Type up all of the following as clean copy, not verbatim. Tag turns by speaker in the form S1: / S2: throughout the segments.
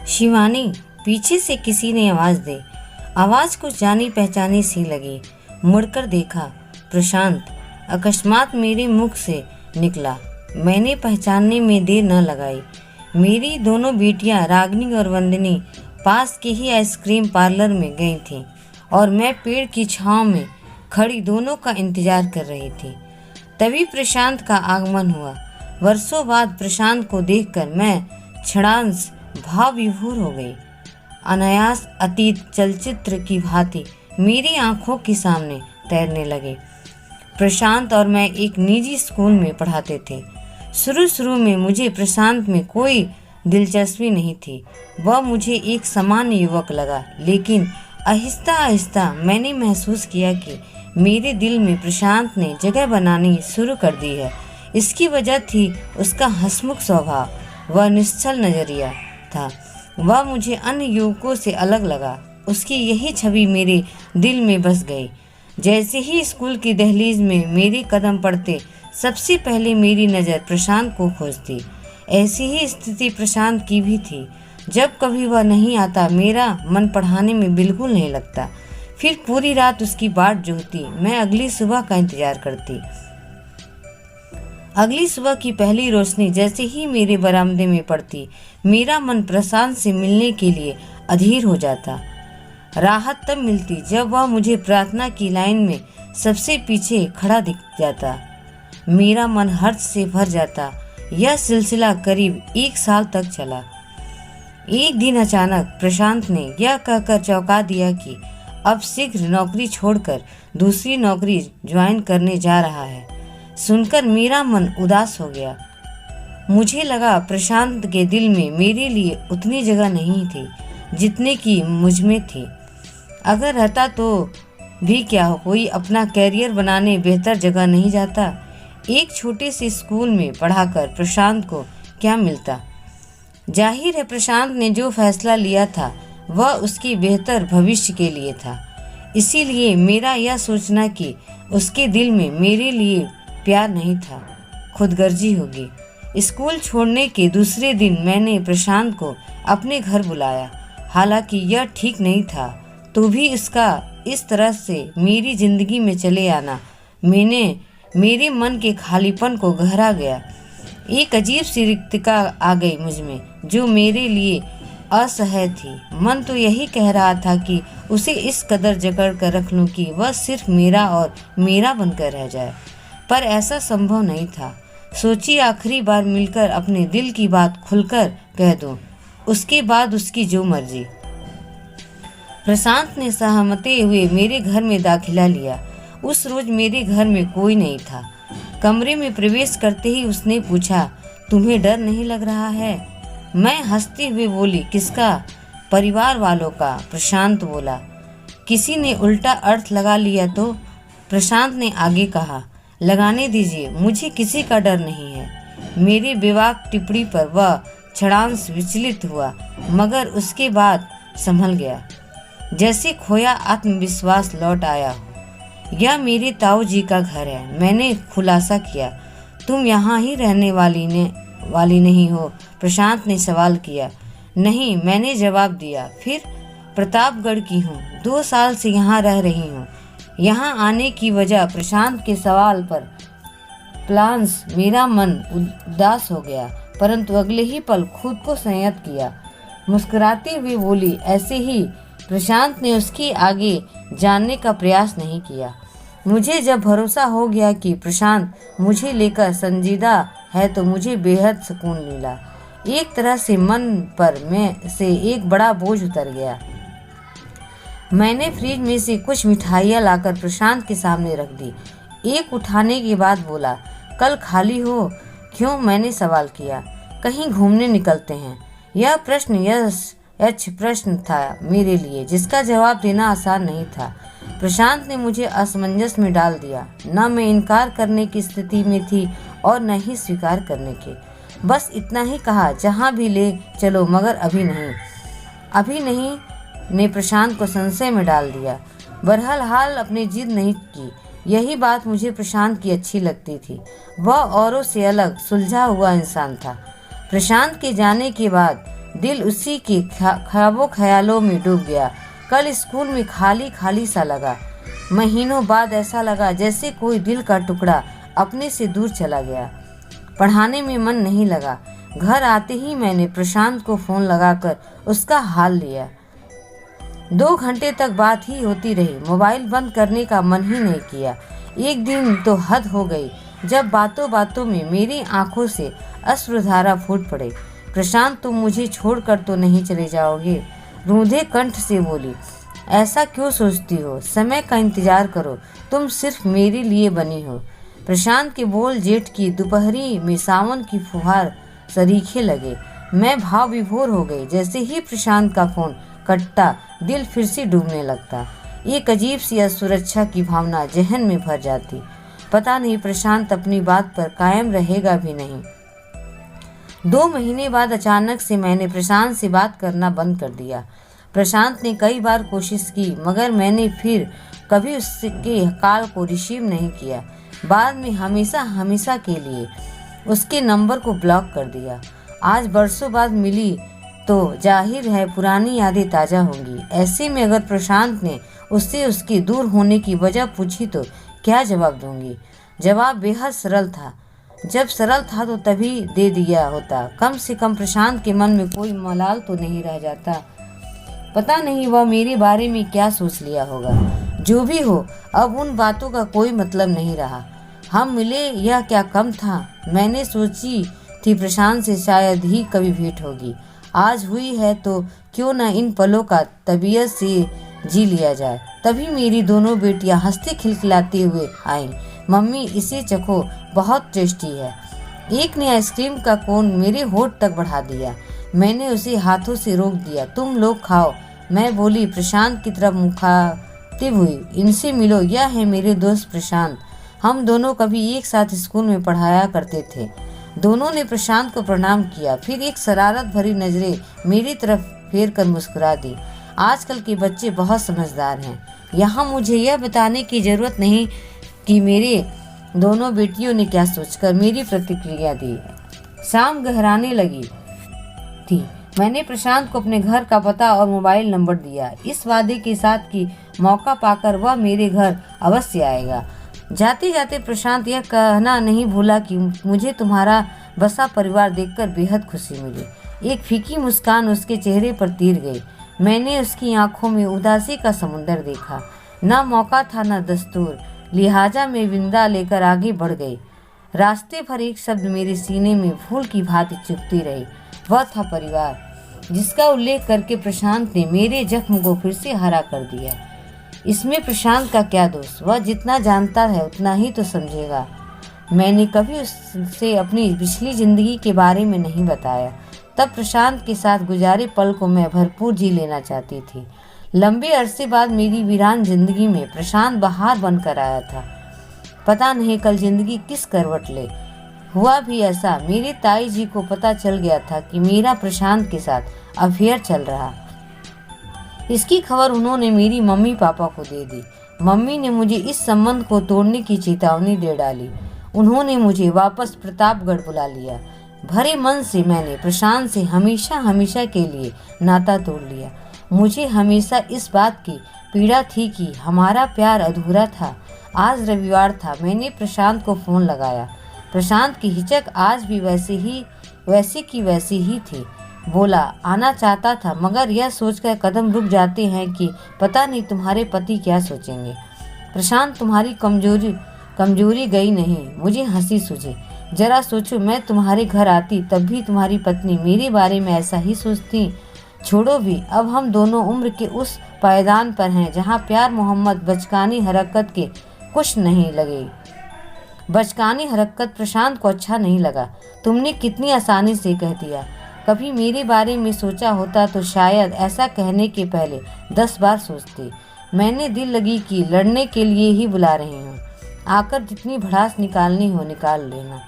S1: शिवानी, पीछे से किसी ने आवाज़ दी। आवाज़ कुछ जानी पहचानी सी लगी। मुड़कर देखा, प्रशांत अकस्मात मेरे मुख से निकला। मैंने पहचानने में देर न लगाई। मेरी दोनों बेटियां रागिनी और वंदिनी पास के ही आइसक्रीम पार्लर में गई थीं और मैं पेड़ की छांव में खड़ी दोनों का इंतजार कर रही थी। तभी प्रशांत का आगमन हुआ। वर्षों बाद प्रशांत को देखकर मैं क्षणांश भाव विभोर हो गई। अनायास अतीत चलचित्र की भांति मेरी आंखों के सामने तैरने लगे। प्रशांत और मैं एक निजी स्कूल में पढ़ाते थे। शुरू में मुझे प्रशांत में कोई दिलचस्पी नहीं थी। वह मुझे एक सामान्य युवक लगा, लेकिन आहिस्ता आहिस्ता मैंने महसूस किया कि मेरे दिल में प्रशांत ने जगह बनानी शुरू कर दी है। इसकी वजह थी उसका हंसमुख स्वभाव, वह निश्चल नजरिया था। वह मुझे अन्य युवकों से अलग लगा। उसकी यही छवि मेरे दिल में बस गई। जैसे ही स्कूल की दहलीज में मेरे कदम पड़ते, सबसे पहले मेरी नज़र प्रशांत को खोजती। ऐसी ही स्थिति प्रशांत की भी थी। जब कभी वह नहीं आता, मेरा मन पढ़ाने में बिल्कुल नहीं लगता। फिर पूरी रात उसकी बाट जोहती। मैं अगली सुबह का इंतजार करती। अगली सुबह की पहली रोशनी जैसे ही मेरे बरामदे में पड़ती, मेरा मन प्रशांत से मिलने के लिए अधीर हो जाता। राहत तब मिलती जब वह मुझे प्रार्थना की लाइन में सबसे पीछे खड़ा दिख जाता। मेरा मन हर्ष से भर जाता। यह सिलसिला करीब 1 साल तक चला। एक दिन अचानक प्रशांत ने यह कहकर चौंका दिया कि अब शीघ्र नौकरी छोड़कर दूसरी नौकरी ज्वाइन करने जा रहा है। सुनकर मेरा मन उदास हो गया। मुझे लगा प्रशांत के दिल में मेरे लिए उतनी जगह नहीं थी जितने की मुझ में थी। अगर रहता तो भी क्या, कोई अपना कैरियर बनाने बेहतर जगह नहीं जाता? एक छोटे से स्कूल में पढ़ाकर प्रशांत को क्या मिलता? जाहिर है प्रशांत ने जो फैसला लिया था वह उसके बेहतर भविष्य के लिए था। इसीलिए मेरा यह सोचना कि उसके दिल में मेरे लिए प्यार नहीं था, खुदगर्जी होगी। स्कूल छोड़ने के दूसरे दिन मैंने प्रशांत को अपने घर बुलाया। हालांकि यह ठीक नहीं था, तो भी इसका इस तरह से मेरी जिंदगी में चले आना मेरे मन के खालीपन को गहरा गया। एक अजीब सी रिक्तता आ गई मुझ में, जो मेरे लिए असह्य थी। मन तो यही कह रहा था कि उसे इस कदर जकड़ कर रख लूं कि वह सिर्फ मेरा और मेरा बनकर रह जाए, पर ऐसा संभव नहीं था। सोची आखिरी बार मिलकर अपने दिल की बात खुलकर कह दूं, उसके बाद उसकी जो मर्जी। प्रशांत ने सहमते हुए मेरे घर में दाखिला लिया। उस रोज मेरे घर में कोई नहीं था। कमरे में प्रवेश करते ही उसने पूछा, तुम्हें डर नहीं लग रहा है? मैं हंसते हुए बोली, किसका? परिवार वालों का। प्रशांत बोला, किसी ने उल्टा अर्थ लगा लिया तो? प्रशांत ने आगे कहा, लगाने दीजिए, मुझे किसी का डर नहीं है। मेरे बेबाक टिप्पणी पर वह क्षणांश विचलित हुआ, मगर उसके बाद संभल गया। जैसे खोया आत्मविश्वास लौट आया हो। यह मेरे ताऊ जी का घर है, मैंने खुलासा किया। तुम यहाँ ही रहने वाली नहीं हो? प्रशांत ने सवाल किया। नहीं, मैंने जवाब दिया। फिर? प्रतापगढ़ की हूँ, 2 साल से यहाँ रह रही हूँ। यहाँ आने की वजह? प्रशांत के सवाल पर प्लान्स मेरा मन उदास हो गया, परंतु अगले ही पल खुद को संयत किया। मुस्कुराते हुए बोली, ऐसे ही। प्रशांत ने उसके आगे जानने का प्रयास नहीं किया। मुझे जब भरोसा हो गया कि प्रशांत मुझे लेकर संजीदा है तो मुझे बेहद सुकून मिला। एक तरह से मन पर में से एक बड़ा बोझ उतर गया। मैंने फ्रिज में से कुछ मिठाइयाँ लाकर प्रशांत के सामने रख दी। एक उठाने के बाद बोला, कल खाली हो? क्यों? मैंने सवाल किया। कहीं घूमने निकलते हैं। यह प्रश्न था मेरे लिए, जिसका जवाब देना आसान नहीं था। प्रशांत ने मुझे असमंजस में डाल दिया। न मैं इनकार करने की स्थिति में थी और न ही स्वीकार करने के। बस इतना ही कहा, जहाँ भी ले चलो, मगर अभी नहीं ने प्रशांत को संशय में डाल दिया। बहरहाल अपनी जिद नहीं की। यही बात मुझे प्रशांत की अच्छी लगती थी। वह औरों से अलग, सुलझा हुआ इंसान था। प्रशांत के जाने के बाद दिल उसी के ख्वाबों ख्यालों में डूब गया। कल स्कूल में खाली खाली सा लगा। महीनों बाद ऐसा लगा जैसे कोई दिल का टुकड़ा अपने से दूर चला गया। पढ़ाने में मन नहीं लगा। घर आते ही मैंने प्रशांत को फ़ोन लगाकर उसका हाल लिया। 2 घंटे तक बात ही होती रही। मोबाइल बंद करने का मन ही नहीं किया। एक दिन तो हद हो गई जब बातों बातों में मेरी आंखों से अश्रुधारा फूट पड़े। प्रशांत, तुम मुझे छोड़कर तो नहीं चले जाओगे? रूंधे कंठ से बोली। ऐसा क्यों सोचती हो? समय का इंतजार करो, तुम सिर्फ मेरे लिए बनी हो। प्रशांत के बोल जेठ की दोपहरी में सावन की फुहार सरीखे लगे। मैं भाव विभोर हो गई। जैसे ही प्रशांत का फोन कटता दिल फिर से डूबने लगता। एक अजीब सी असुरक्षा की भावना जहन में भर जाती। पता नहीं प्रशांत अपनी बात पर कायम रहेगा भी नहीं। 2 महीने बाद अचानक से मैंने प्रशांत से बात करना बंद कर दिया। प्रशांत ने कई बार कोशिश की मगर मैंने फिर कभी उसके कॉल को रिसीव नहीं किया। बाद में हमेशा हमेशा के लिए उसके नंबर को ब्लॉक कर दिया। आज बरसों बाद मिली तो जाहिर है पुरानी यादें ताज़ा होंगी। ऐसे में अगर प्रशांत ने उससे उसके दूर होने की वजह पूछी तो क्या जवाब दूंगी? जवाब बेहद सरल था। जब सरल था तो तभी दे दिया होता। कम से कम प्रशांत के मन में कोई मलाल तो नहीं रह जाता। पता नहीं वह मेरे बारे में क्या सोच लिया होगा। जो भी हो, अब उन बातों का कोई मतलब नहीं रहा। हम मिले यह क्या कम था? मैंने सोची थी प्रशांत से शायद ही कभी भेंट होगी। आज हुई है तो क्यों न इन पलों का तबीयत से जी लिया जाए। तभी मेरी दोनों बेटियां हंसते खिलखिलाते हुए आईं। मम्मी, इसे चखो, बहुत टेस्टी है। एक ने आइसक्रीम का कोन मेरे होठ तक बढ़ा दिया। मैंने उसे हाथों से रोक दिया। तुम लोग खाओ, मैं बोली प्रशांत की तरफ मुखातिब हुई। इनसे मिलो, यह है मेरे दोस्त प्रशांत। हम दोनों कभी एक साथ स्कूल में पढ़ाया करते थे। दोनों ने प्रशांत को प्रणाम किया, फिर एक शरारत भरी नजरें मेरी तरफ फेर कर मुस्कुरा दी। आजकल के बच्चे बहुत समझदार हैं। यहाँ मुझे यह बताने की जरूरत नहीं कि मेरे दोनों बेटियों ने क्या सोचकर मेरी प्रतिक्रिया दी। शाम गहराने लगी थी। मैंने प्रशांत को अपने घर का पता और मोबाइल नंबर दिया, इस वादे के साथ कि मौका पाकर वह मेरे घर अवश्य आएगा। जाते जाते प्रशांत यह कहना नहीं भूला कि मुझे तुम्हारा बसा परिवार देखकर बेहद खुशी मिली। एक फीकी मुस्कान उसके चेहरे पर तीर गई। मैंने उसकी आंखों में उदासी का समुंदर देखा। ना मौका था न दस्तूर, लिहाजा मैं विंदा लेकर आगे बढ़ गई। रास्ते भर एक शब्द मेरे सीने में फूल की भांति चुभती रही। वह था परिवार, जिसका उल्लेख करके प्रशांत ने मेरे जख्म को फिर से हरा कर दिया। इसमें प्रशांत का क्या दोष? वह जितना जानता है उतना ही तो समझेगा। मैंने कभी उससे अपनी पिछली जिंदगी के बारे में नहीं बताया। तब प्रशांत के साथ गुजारे पल को मैं भरपूर जी लेना चाहती थी। लंबे अरसे बाद मेरी वीरान जिंदगी में प्रशांत बहार बनकर आया था। पता नहीं कल जिंदगी किस करवट ले। हुआ भी ऐसा, मेरे ताई जी को पता चल गया था कि मेरा प्रशांत के साथ अफेयर चल रहा। इसकी खबर उन्होंने मेरी मम्मी पापा को दे दी। मम्मी ने मुझे इस संबंध को तोड़ने की चेतावनी दे डाली। उन्होंने मुझे वापस प्रतापगढ़ बुला लिया। भरे मन से मैंने प्रशांत से हमेशा हमेशा के लिए नाता तोड़ लिया। मुझे हमेशा इस बात की पीड़ा थी कि हमारा प्यार अधूरा था। आज रविवार था। मैंने प्रशांत को फ़ोन लगाया। प्रशांत की हिचक आज भी वैसी की वैसी ही थी। बोला, आना चाहता था मगर यह सोचकर कदम रुक जाते हैं कि पता नहीं तुम्हारे पति क्या सोचेंगे। प्रशांत, तुम्हारी कमजोरी गई नहीं। मुझे हंसी सूझी। जरा सोचो, मैं तुम्हारे घर आती तब भी तुम्हारी पत्नी मेरे बारे में ऐसा ही सोचती। छोड़ो भी, अब हम दोनों उम्र के उस पायदान पर हैं जहाँ प्यार मोहम्मद बचकानी हरकत के कुछ नहीं लगे। बचकानी हरकत प्रशांत को अच्छा नहीं लगा। तुमने कितनी आसानी से कह दिया। कभी मेरे बारे में सोचा होता तो शायद ऐसा कहने के पहले 10 बार सोचती। मैंने दिल लगी कि लड़ने के लिए ही बुला रही हूँ। आकर जितनी भड़ास निकालनी हो निकाल लेना।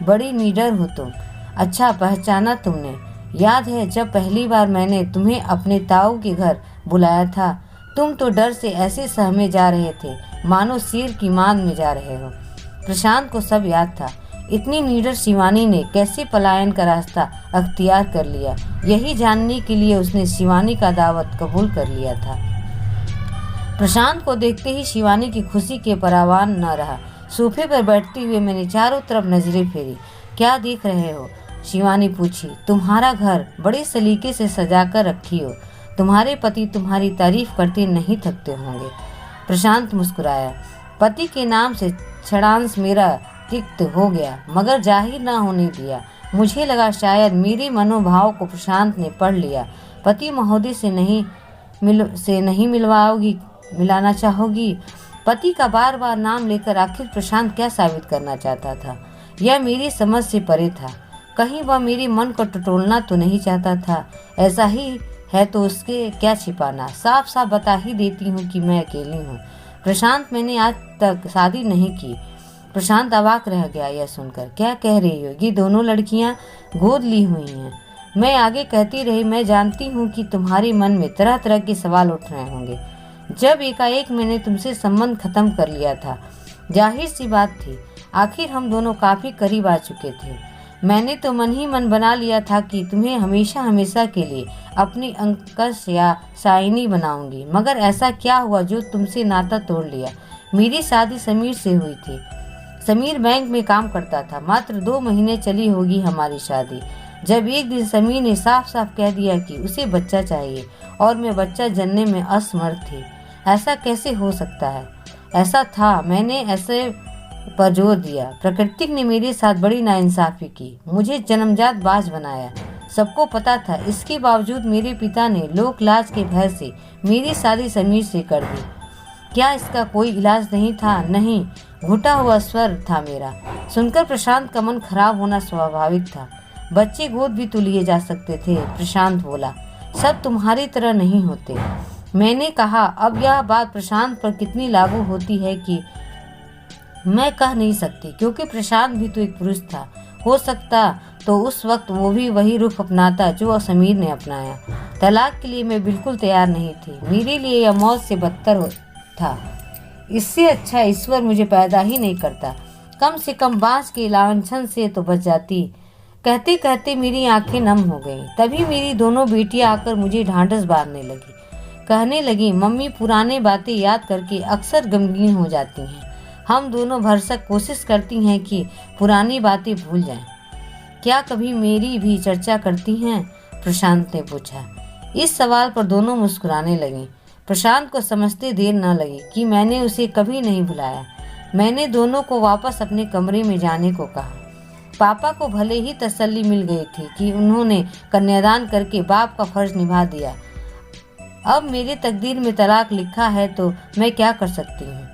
S1: बड़ी निडर हो तुम। अच्छा पहचाना तुमने। याद है जब पहली बार मैंने तुम्हें अपने ताऊ के घर बुलाया था? तुम तो डर से ऐसे सहमे जा रहे थे मानो शेर की मांद में जा रहे हो। प्रशांत को सब याद था। इतनी निडर शिवानी ने कैसे पलायन का रास्ता अख्तियार कर लिया, यही जानने के लिए उसने शिवानी का दावत कबूल कर लिया था। प्रशांत को देखते ही शिवानी की खुशी के परावान न रहा। सोफे पर बैठते हुए मैंने चारों तरफ नजरें फेरी। क्या देख रहे हो? शिवानी पूछी। तुम्हारा घर बड़े सलीके से सजा कर रखी हो। तुम्हारे पति तुम्हारी तारीफ करते नहीं थकते होंगे। प्रशांत मुस्कुराया। पति के नाम से क्षणांश मेरा तिक्त हो गया, मगर जाहिर ना होने दिया। मुझे लगा शायद मेरे मनोभाव को प्रशांत ने पढ़ लिया। पति महोदय से नहीं मिलाना चाहोगी? पति का बार बार नाम लेकर आखिर प्रशांत क्या साबित करना चाहता था? यह मेरी समझ से परे था। कहीं वह मेरे मन को टटोलना तो नहीं चाहता था? ऐसा ही है तो उसके क्या छिपाना। साफ साफ बता ही देती हूँ कि मैं अकेली हूँ। प्रशांत, मैंने आज तक शादी नहीं की। प्रशांत अवाक रह गया यह सुनकर। क्या कह रही हो? ये दोनों लड़कियां गोद ली हुई हैं। मैं आगे कहती रही, मैं जानती हूँ कि तुम्हारे मन में तरह तरह के सवाल उठ रहे होंगे। जब एकाएक मैंने तुमसे संबंध खत्म कर लिया था, जाहिर सी बात थी, आखिर हम दोनों काफी करीब आ चुके थे। मैंने तो मन ही मन बना लिया था कि तुम्हें हमेशा हमेशा के लिए अपनी अंकस या साइनी बनाऊंगी। मगर ऐसा क्या हुआ जो तुमसे नाता तोड़ लिया? मेरी शादी समीर से हुई थी। समीर बैंक में काम करता था। मात्र 2 महीने चली होगी हमारी शादी, जब एक दिन समीर ने साफ साफ कह दिया कि उसे बच्चा चाहिए और मैं बच्चा जनने में असमर्थ थी। ऐसा कैसे हो सकता है? ऐसा था, मैंने ऐसे पर जोर दिया। प्रकृति ने मेरे साथ बड़ी नाइंसाफी की, मुझे जन्मजात बाज बनाया। सबको पता था, इसके बावजूद मेरे पिता ने लोक लाज के भय से मेरी शादी समीर से कर दी। क्या इसका कोई इलाज नहीं था? नहीं, घुटा हुआ स्वर था मेरा। सुनकर प्रशांत का मन खराब होना स्वाभाविक था। बच्चे गोद भी तो लिए जा सकते थे, प्रशांत बोला। सब तुम्हारी तरह नहीं होते। मैंने कहा, अब यह बात प्रशांत पर कितनी लागू होती है कि मैं कह नहीं सकती, क्योंकि प्रशांत भी तो एक पुरुष था। हो सकता तो उस वक्त वो भी वही रुख अपनाता जो समीर ने अपनाया। तलाक के लिए मैं बिल्कुल तैयार नहीं थी। मेरे लिए यह मौत से बदतर था। इससे अच्छा ईश्वर मुझे पैदा ही नहीं करता। कम से कम बांस के लांछन से तो बच जाती। कहते कहते मेरी आंखें नम हो गईं। तभी मेरी दोनों बेटियां आकर मुझे ढांढस बांधने लगी। कहने लगी, मम्मी पुराने बातें याद करके अक्सर गमगीन हो जाती हैं। हम दोनों भरसक कोशिश करती हैं कि पुरानी बातें भूल जाएं। क्या कभी मेरी भी चर्चा करती हैं? प्रशांत ने पूछा। इस सवाल पर दोनों मुस्कुराने लगीं। प्रशांत को समझते देर न लगी कि मैंने उसे कभी नहीं भुलाया। मैंने दोनों को वापस अपने कमरे में जाने को कहा। पापा को भले ही तसल्ली मिल गई थी कि उन्होंने कन्यादान करके बाप का फर्ज निभा दिया। अब मेरे तकदीर में तलाक लिखा है तो मैं क्या कर सकती हूँ?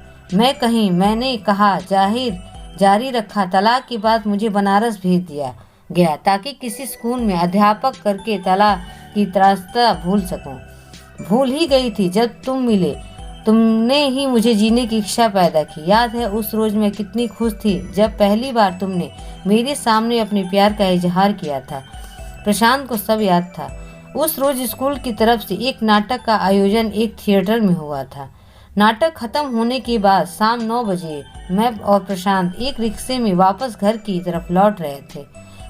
S1: मैंने कहा जारी रखा। तलाक के बाद मुझे बनारस भेज दिया गया ताकि किसी स्कूल में अध्यापक करके तलाक की त्रासदी भूल सकूं। भूल ही गई थी जब तुम मिले। तुमने ही मुझे जीने की इच्छा पैदा की। याद है उस रोज मैं कितनी खुश थी जब पहली बार तुमने मेरे सामने अपने प्यार का इजहार किया था। प्रशांत को सब याद था। उस रोज स्कूल की तरफ से एक नाटक का आयोजन एक थिएटर में हुआ था। नाटक खत्म होने के बाद शाम 9 बजे मैं और प्रशांत एक रिक्शे में वापस घर की तरफ लौट रहे थे।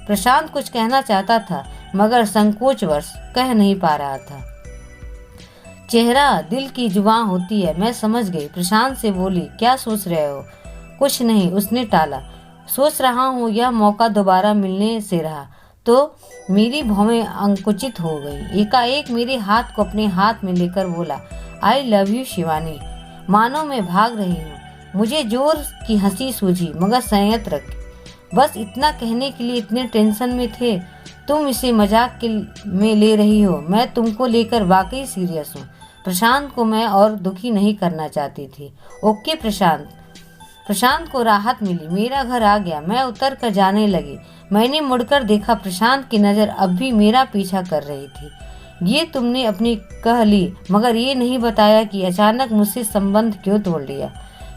S1: प्रशांत कुछ कहना चाहता था मगर संकोचवश कह नहीं पा रहा था। चेहरा दिल की जुबान होती है, मैं समझ गई। प्रशांत से बोली, क्या सोच रहे हो? कुछ नहीं, उसने टाला। सोच रहा हूँ यह मौका दोबारा मिलने से रहा तो मेरी भौहें अंकुचित हो गई। एकाएक मेरे हाथ को अपने हाथ में लेकर बोला, आई लव यू शिवानी। मानो मैं भाग रही हूँ। मुझे जोर की हंसी सूझी मगर संयत रखी। बस इतना कहने के लिए इतने टेंशन में थे। तुम इसे मजाक में ले रही हो, मैं तुमको लेकर वाकई सीरियस हूँ। प्रशांत को मैं और दुखी नहीं करना चाहती थी। ओके प्रशांत। प्रशांत को राहत मिली। मेरा घर आ गया। मैं उतर कर जाने लगी। मैंने मुड़कर देखा, प्रशांत की नज़र अब भी मेरा पीछा कर रही थी। ये तुमने अपनी कह ली, मगर ये नहीं बताया कि अचानक मुझसे संबंध क्यों तोड़ लिया।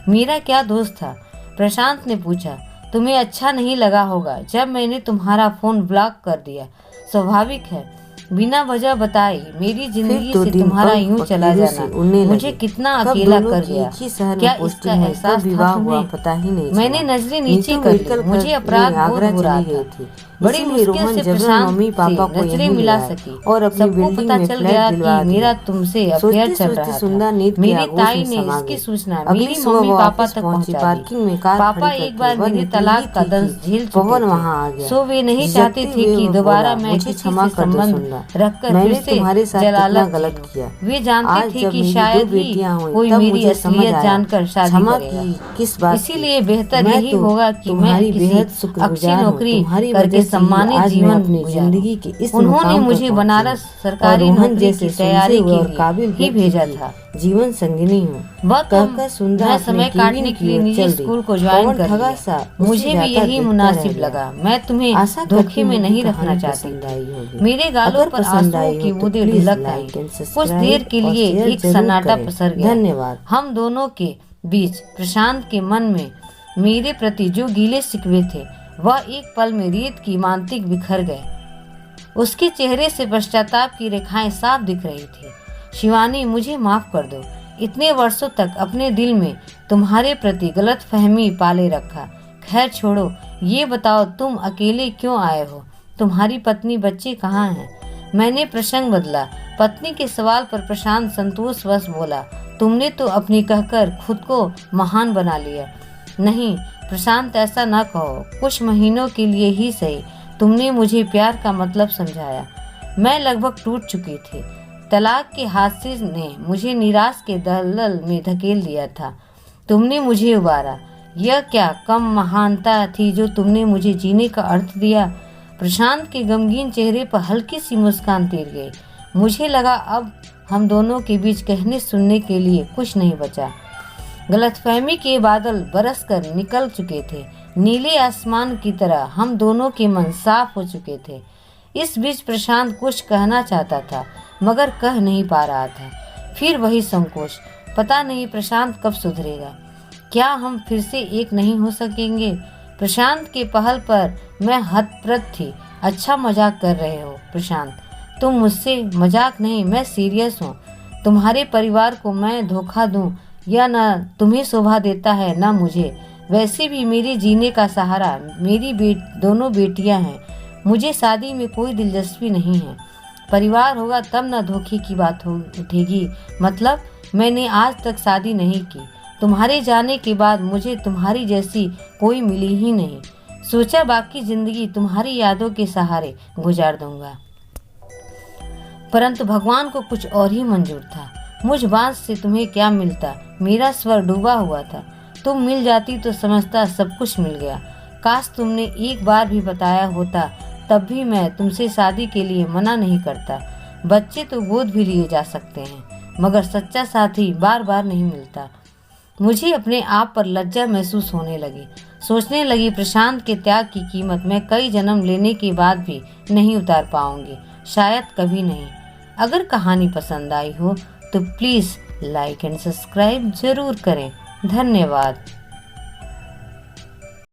S1: मेरा क्या दोस्त था? प्रशांत ने पूछा। तुम्हें अच्छा नहीं लगा होगा जब मैंने तुम्हारा फ़ोन ब्लॉक कर दिया। स्वाभाविक है। बिना वजह बताए मेरी जिंदगी
S2: तो
S1: से
S2: दिन
S1: तुम्हारा
S2: पग
S1: यूं
S2: पग
S1: चला
S2: कीड़े से
S1: जाना
S2: उड़ने
S1: मुझे
S2: लगे।
S1: कितना
S2: कब
S1: अकेला
S2: दोनों
S1: कर
S2: की
S1: गया।
S2: एक ही शहर
S1: क्या
S2: में
S1: इसका
S2: पोस्टिंग हुई,
S1: एहसास
S2: कब
S1: था
S2: विवाह हुआ
S1: तुम्हें?
S2: पता ही नहीं
S1: मैंने
S2: चला।
S1: नजरें नीचे
S2: नीतू
S1: कर ली,
S2: मेडिकल
S1: मुझे अपराध
S2: करने
S1: बोध
S2: आगरा
S1: हो रहा
S2: चली गई
S1: था।
S2: थी,
S1: बड़ी
S2: इसीलिए
S1: मुश्किल
S2: रोहन
S1: से
S2: जबरन
S1: प्रशांत
S2: मम्मी
S1: से
S2: पापा को
S1: नजरें
S2: यहीं ले
S1: मिला
S2: आए
S1: सकी।
S2: और अपनी
S1: सबको
S2: बिल्डिंग
S1: पता
S2: में
S1: चल
S2: फ्लैट
S1: गया
S2: दिलवा
S1: कि मेरा
S2: दिया।
S1: तुमसे अफेयर
S2: सोचते
S1: चल
S2: सोचते
S1: रहा था।
S2: सुंदर नींद की
S1: मेरी
S2: आगोश
S1: ताई
S2: में
S1: ने
S2: समा
S1: इसकी
S2: गई।
S1: सूचना
S2: अगली
S1: मेरी
S2: सुबह
S1: मम्मी
S2: वो
S1: पापा
S2: ऑफिस
S1: तक
S2: पहुंची,
S1: पहुंचा दी।
S2: पार्किंग में कार
S1: पापा
S2: खड़ी
S1: एक
S2: करके
S1: बार
S2: वह
S1: मेरे
S2: निकली
S1: तलाक का
S2: थी
S1: दंश
S2: कि
S1: झेल चुके
S2: पवन
S1: थे,
S2: वहां आ गया।
S1: सो वे नहीं चाहते
S2: झिझकते
S1: थे
S2: हुए
S1: कि
S2: वो
S1: दोबारा
S2: बोला,
S1: मैं
S2: मुझे
S1: किसी
S2: क्षमा
S1: से
S2: कर दो
S1: संबंध
S2: सुंदर,
S1: रखकर फिर
S2: मैंने
S1: से
S2: तुम्हारे साथ कितना
S1: जलालत
S2: गलत
S1: झेलूं।
S2: किया।
S1: वे जानते
S2: आज
S1: थे
S2: जब
S1: कि
S2: मेरी दो
S1: शायद ही
S2: बेटियां हुई
S1: कोई
S2: तब
S1: मेरी
S2: मुझे समझ
S1: असलियत
S2: आया
S1: जानकर शादी
S2: क्षमा
S1: करेगा।
S2: की किस बात की।
S1: इसीलिए बेहतर
S2: मैं
S1: यही
S2: तो
S1: होगा कि मैं
S2: तुम्हारी
S1: किसी
S2: बेहद
S1: अच्छी
S2: शुक्रगुजार हूँ।
S1: नौकरी
S2: तुम्हारी
S1: करके
S2: वजह से ही
S1: सम्मानित
S2: आज मैं
S1: जीवन
S2: अपनी
S1: गुजारूं।
S2: जिंदगी के इस
S1: उन्होंने
S2: मुकाम पर
S1: मुझे
S2: पहुंची
S1: बनारस
S2: हूँ और
S1: सरकारी
S2: रोहन
S1: नौकरी
S2: जैसे
S1: की
S2: सुलझे
S1: तैयारी
S2: हुए
S1: के
S2: और
S1: लिए
S2: काबिल
S1: ही
S2: व्यक्ति
S1: भेजा
S2: की
S1: था।
S2: जीवन संगिनी हूँ।
S1: वक्त
S2: कहकर सुंदर
S1: मैं
S2: अपने
S1: समय
S2: केबिन
S1: काटने के
S2: की
S1: लिए
S2: ओर
S1: निजी
S2: चल दी।
S1: स्कूल को ज्वाइन
S2: पवन
S1: कर
S2: ठगा
S1: लिया।
S2: सा उसे
S1: मुझे भी
S2: जाता
S1: यही
S2: देखता
S1: मुनासिब
S2: रह गया।
S1: लगा। मैं तुम्हें
S2: आशा करती
S1: धोखे में
S2: हूँ कि
S1: नहीं रखना
S2: कहानी
S1: चाहती
S2: पसंद
S1: थी।
S2: आई होगी।
S1: मेरे गालों
S2: अगर
S1: पर
S2: पसंद
S1: आंसुओं
S2: आई हो
S1: की
S2: तो
S1: बूंदें
S2: प्लीज
S1: ढुलक आई।
S2: लाइक एंड
S1: कुछ देर
S2: सब्सक्राइब
S1: के
S2: और
S1: लिए
S2: शेयर
S1: एक
S2: जरूर
S1: सन्नाटा
S2: करें।
S1: पसर गया।
S2: धन्यवाद।
S1: हम दोनों के बीच प्रशांत के मन में मेरे प्रति जो गीले शिकवे थे वह एक पल में रेत की मानतिक बिखर गए। उसके चेहरे से पश्चाताप की रेखाएं साफ दिख रही थी। शिवानी, मुझे माफ कर दो। इतने वर्षों तक अपने दिल में तुम्हारे प्रति गलत फहमी पाले रखा। खैर छोड़ो, ये बताओ तुम अकेले क्यों आए हो? तुम्हारी पत्नी बच्चे कहाँ हैं? मैंने प्रसंग बदला। पत्नी के सवाल पर प्रशांत संतोषवश बोला, तुमने तो अपनी कहकर खुद को महान बना लिया। नहीं प्रशांत, ऐसा न कहो। कुछ महीनों के लिए ही सही तुमने मुझे प्यार का मतलब समझाया। मैं लगभग टूट चुकी थी। तलाक के हादसे ने मुझे निराश के दलदल में धकेल दिया था। तुमने मुझे उबारा। यह क्या कम महानता थी जो तुमने मुझे जीने का अर्थ दिया? प्रशांत के गमगीन चेहरे पर हल्की सी मुस्कान तैर गई। मुझे लगा अब हम दोनों के बीच कहने सुनने के लिए कुछ नहीं बचा। गलतफहमी के बादल बरस कर निकल चुके थे। नीले आसमान की तरह हम दोनों के मन साफ हो चुके थे। इस बीच प्रशांत कुछ कहना चाहता था मगर कह नहीं पा रहा था। फिर वही संकोच। पता नहीं प्रशांत कब सुधरेगा। क्या हम फिर से एक नहीं हो सकेंगे? प्रशांत के पहल पर मैं हतप्रभ थी। अच्छा मजाक कर रहे हो प्रशांत? तुम मुझसे? मजाक नहीं, मैं सीरियस हूँ। तुम्हारे परिवार को मैं धोखा दूं यह न तुम्हें शोभा देता है न मुझे। वैसे भी मेरे जीने का सहारा मेरी दोनों बेटियां हैं। मुझे शादी में कोई दिलचस्पी नहीं है। परिवार होगा तब न धोखे की बात उठेगी। मतलब मैंने आज तक शादी नहीं की। तुम्हारे जाने के बाद मुझे तुम्हारी जैसी कोई मिली ही नहीं। सोचा बाकी जिंदगी तुम्हारी यादों के सहारे गुजार दूंगा, परंतु भगवान को कुछ और ही मंजूर था। मुझ बांस से तुम्हें क्या मिलता? मेरा स्वर डूबा हुआ था। तुम मिल जाती तो समझता सब कुछ मिल गया। काश तुमने एक बार भी बताया होता, तब भी मैं तुमसे शादी के लिए मना नहीं करता। बच्चे तो गोद भी लिए जा सकते हैं, मगर सच्चा साथी बार बार नहीं मिलता। मुझे अपने आप पर लज्जा महसूस होने लगी। सोचने लगी प्रशांत के त्याग की कीमत मैं कई जन्म लेने के बाद भी नहीं उतार पाऊंगी, शायद कभी नहीं। अगर कहानी पसंद आई हो तो प्लीज़ लाइक एंड सब्सक्राइब जरूर करें। धन्यवाद।